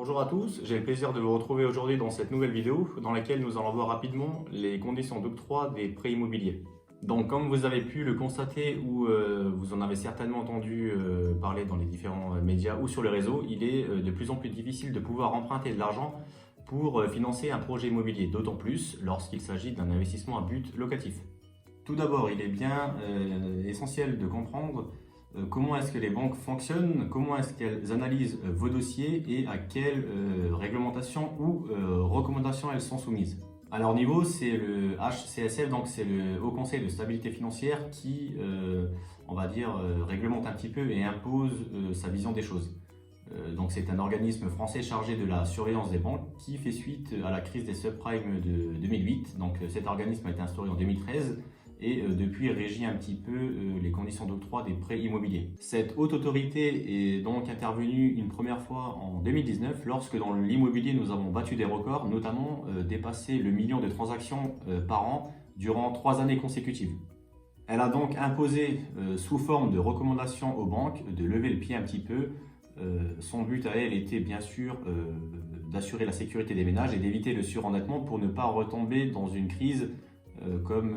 Bonjour à tous, j'ai le plaisir de vous retrouver aujourd'hui dans cette nouvelle vidéo dans laquelle nous allons voir rapidement les conditions d'octroi des prêts immobiliers. Donc comme vous avez pu le constater ou vous en avez certainement entendu parler dans les différents médias ou sur les réseaux, il est de plus en plus difficile de pouvoir emprunter de l'argent pour financer un projet immobilier, d'autant plus lorsqu'il s'agit d'un investissement à but locatif. Tout d'abord, il est bien essentiel de comprendre comment est-ce que les banques fonctionnent, comment est-ce qu'elles analysent vos dossiers et à quelles réglementations ou recommandations elles sont soumises. À leur niveau, c'est le HCSF, donc c'est le Haut Conseil de stabilité financière qui, on va dire, réglemente un petit peu et impose sa vision des choses. Donc c'est un organisme français chargé de la surveillance des banques qui fait suite à la crise des subprimes de 2008. Donc cet organisme a été instauré en 2013 et depuis régit un petit peu les conditions d'octroi des prêts immobiliers. Cette haute autorité est donc intervenue une première fois en 2019 lorsque dans l'immobilier nous avons battu des records, notamment dépassé le million de transactions par an durant 3 années consécutives. Elle a donc imposé sous forme de recommandation aux banques de lever le pied un petit peu. Son but à elle était bien sûr d'assurer la sécurité des ménages et d'éviter le surendettement pour ne pas retomber dans une crise comme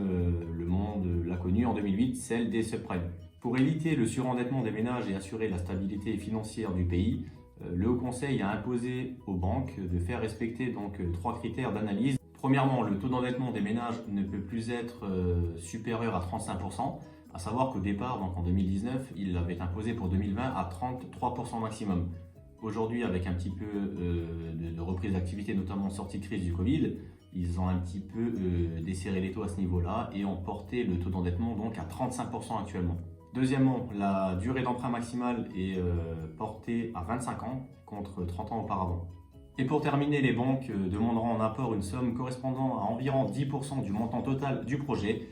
le monde l'a connu en 2008, celle des subprimes. Pour éviter le surendettement des ménages et assurer la stabilité financière du pays, le Haut Conseil a imposé aux banques de faire respecter donc 3 critères d'analyse. Premièrement, le taux d'endettement des ménages ne peut plus être supérieur à 35%, à savoir qu'au départ, donc en 2019, il l'avait imposé pour 2020 à 33% maximum. Aujourd'hui, avec un petit peu de reprise d'activité, notamment sortie de crise du Covid, ils ont un petit peu desserré les taux à ce niveau-là et ont porté le taux d'endettement donc à 35% actuellement. Deuxièmement, la durée d'emprunt maximale est portée à 25 ans contre 30 ans auparavant. Et pour terminer, les banques demanderont en apport une somme correspondant à environ 10% du montant total du projet.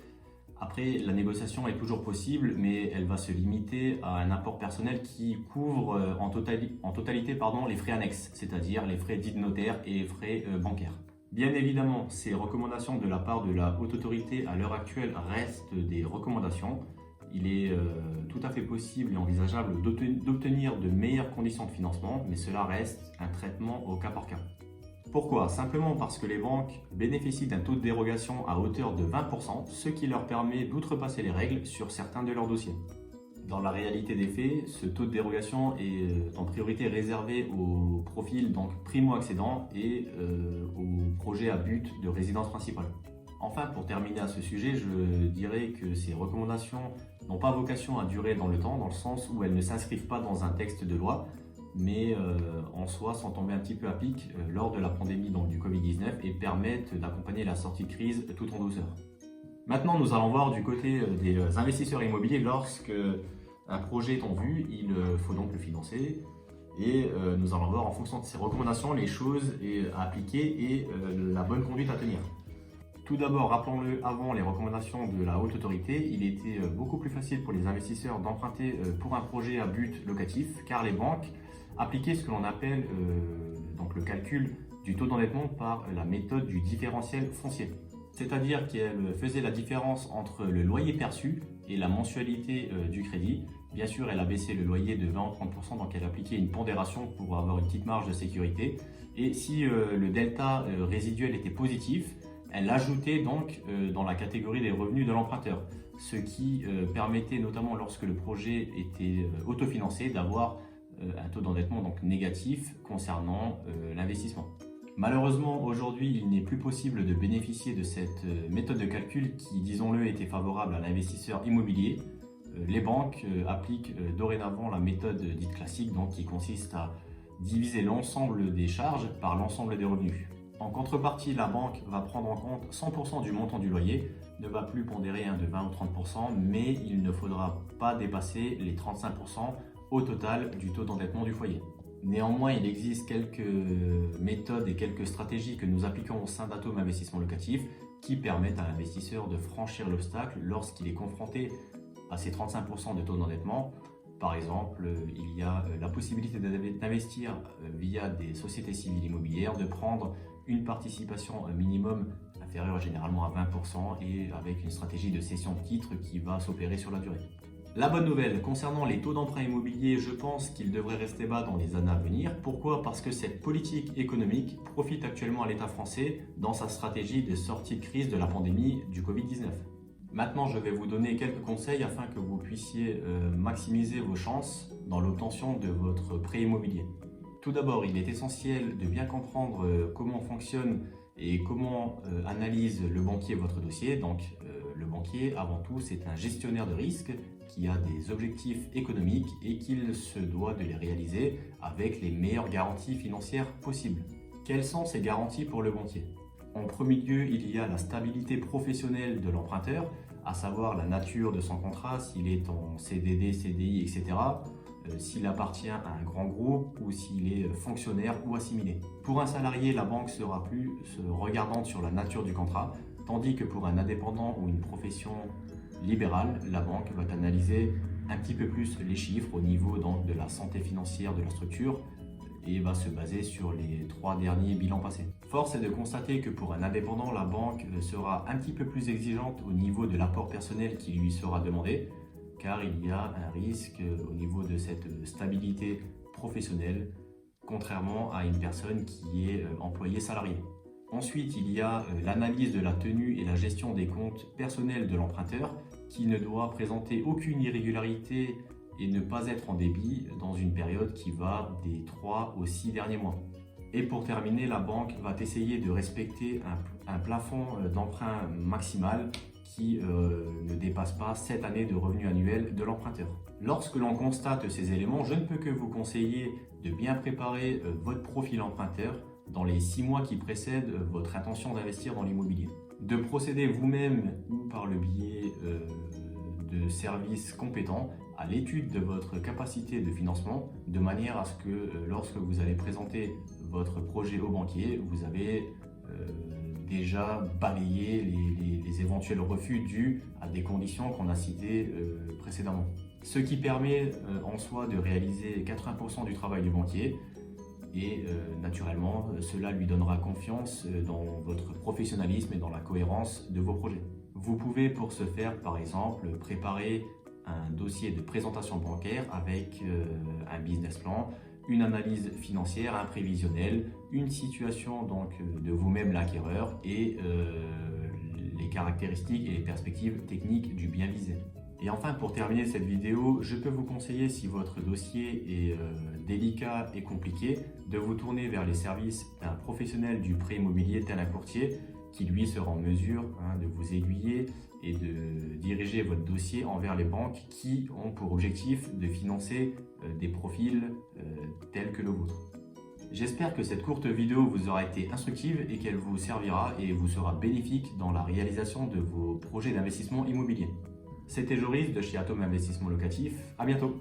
Après, la négociation est toujours possible, mais elle va se limiter à un apport personnel qui couvre en totalité les frais annexes, c'est-à-dire les frais dits de notaire et les frais bancaires. Bien évidemment, ces recommandations de la part de la haute autorité à l'heure actuelle restent des recommandations. Il est tout à fait possible et envisageable d'obtenir de meilleures conditions de financement, mais cela reste un traitement au cas par cas. Pourquoi? Simplement parce que les banques bénéficient d'un taux de dérogation à hauteur de 20%, ce qui leur permet d'outrepasser les règles sur certains de leurs dossiers. Dans la réalité des faits, ce taux de dérogation est en priorité réservé aux profils donc primo-accédants et aux projets à but de résidence principale. Enfin, pour terminer à ce sujet, je dirais que ces recommandations n'ont pas vocation à durer dans le temps, dans le sens où elles ne s'inscrivent pas dans un texte de loi, mais en soi sont tombées un petit peu à pic lors de la pandémie donc, du Covid-19 et permettent d'accompagner la sortie de crise tout en douceur. Maintenant, nous allons voir du côté des investisseurs immobiliers lorsque un projet est en vue, il faut donc le financer et nous allons voir en fonction de ces recommandations les choses à appliquer et la bonne conduite à tenir. Tout d'abord, rappelons-le, avant les recommandations de la haute autorité, il était beaucoup plus facile pour les investisseurs d'emprunter pour un projet à but locatif car les banques appliquaient ce que l'on appelle donc le calcul du taux d'endettement par la méthode du différentiel foncier. C'est-à-dire qu'elle faisait la différence entre le loyer perçu et la mensualité du crédit. Bien sûr, elle a baissé le loyer de 20 ou 30%, donc elle appliquait une pondération pour avoir une petite marge de sécurité. Et si le delta résiduel était positif, elle l'ajoutait donc dans la catégorie des revenus de l'emprunteur, ce qui permettait notamment lorsque le projet était autofinancé d'avoir un taux d'endettement donc négatif concernant l'investissement. Malheureusement, aujourd'hui, il n'est plus possible de bénéficier de cette méthode de calcul qui, disons-le, était favorable à l'investisseur immobilier. Les banques appliquent dorénavant la méthode dite classique, donc qui consiste à diviser l'ensemble des charges par l'ensemble des revenus. En contrepartie, la banque va prendre en compte 100% du montant du loyer, ne va plus pondérer de 20 ou 30%, mais il ne faudra pas dépasser les 35% au total du taux d'endettement du foyer. Néanmoins, il existe quelques méthodes et quelques stratégies que nous appliquons au sein d'Atome Investissement Locatif qui permettent à l'investisseur de franchir l'obstacle lorsqu'il est confronté à ces 35% de taux d'endettement. Par exemple, il y a la possibilité d'investir via des sociétés civiles immobilières, de prendre une participation minimum inférieure généralement à 20% et avec une stratégie de cession de titres qui va s'opérer sur la durée. La bonne nouvelle, concernant les taux d'emprunt immobilier, je pense qu'ils devraient rester bas dans les années à venir. Pourquoi? Parce que cette politique économique profite actuellement à l'État français dans sa stratégie de sortie de crise de la pandémie du Covid-19. Maintenant, je vais vous donner quelques conseils afin que vous puissiez maximiser vos chances dans l'obtention de votre prêt immobilier. Tout d'abord, il est essentiel de bien comprendre comment fonctionne et comment analyse le banquier votre dossier. Donc, le banquier, avant tout, c'est un gestionnaire de risque qui a des objectifs économiques et qu'il se doit de les réaliser avec les meilleures garanties financières possibles. Quelles sont ces garanties pour le banquier? En premier lieu, il y a la stabilité professionnelle de l'emprunteur, à savoir la nature de son contrat, s'il est en CDD, CDI, etc., s'il appartient à un grand groupe ou s'il est fonctionnaire ou assimilé. Pour un salarié, la banque sera plus regardante sur la nature du contrat, tandis que pour un indépendant ou une profession libérale, la banque va analyser un petit peu plus les chiffres au niveau donc, de la santé financière de la structure et va se baser sur les 3 derniers bilans passés. Force est de constater que pour un indépendant, la banque sera un petit peu plus exigeante au niveau de l'apport personnel qui lui sera demandé, car il y a un risque au niveau de cette stabilité professionnelle, contrairement à une personne qui est employée salarié. Ensuite, il y a l'analyse de la tenue et la gestion des comptes personnels de l'emprunteur qui ne doit présenter aucune irrégularité et ne pas être en débit dans une période qui va des 3 aux 6 derniers mois. Et pour terminer, la banque va essayer de respecter un plafond d'emprunt maximal qui ne dépasse pas 7 années de revenus annuels de l'emprunteur. Lorsque l'on constate ces éléments, je ne peux que vous conseiller de bien préparer votre profil emprunteur dans les 6 mois qui précèdent votre intention d'investir dans l'immobilier. De procéder vous-même ou par le biais de services compétents à l'étude de votre capacité de financement, de manière à ce que lorsque vous allez présenter votre projet au banquier, vous avez déjà balayé les éventuels refus dus à des conditions qu'on a citées précédemment. Ce qui permet en soi de réaliser 80% du travail du banquier et naturellement cela lui donnera confiance dans votre professionnalisme et dans la cohérence de vos projets. Vous pouvez pour ce faire par exemple préparer un dossier de présentation bancaire avec un business plan, une analyse financière, un prévisionnel, une situation donc de vous-même l'acquéreur et les caractéristiques et les perspectives techniques du bien visé. Et enfin, pour terminer cette vidéo, je peux vous conseiller, si votre dossier est délicat et compliqué, de vous tourner vers les services d'un professionnel du prêt immobilier tel un courtier qui lui sera en mesure de vous aiguiller et de diriger votre dossier envers les banques qui ont pour objectif de financer des profils tels que le vôtre. J'espère que cette courte vidéo vous aura été instructive et qu'elle vous servira et vous sera bénéfique dans la réalisation de vos projets d'investissement immobilier. C'était Joris de chez Atome Investissement Locatif. À bientôt.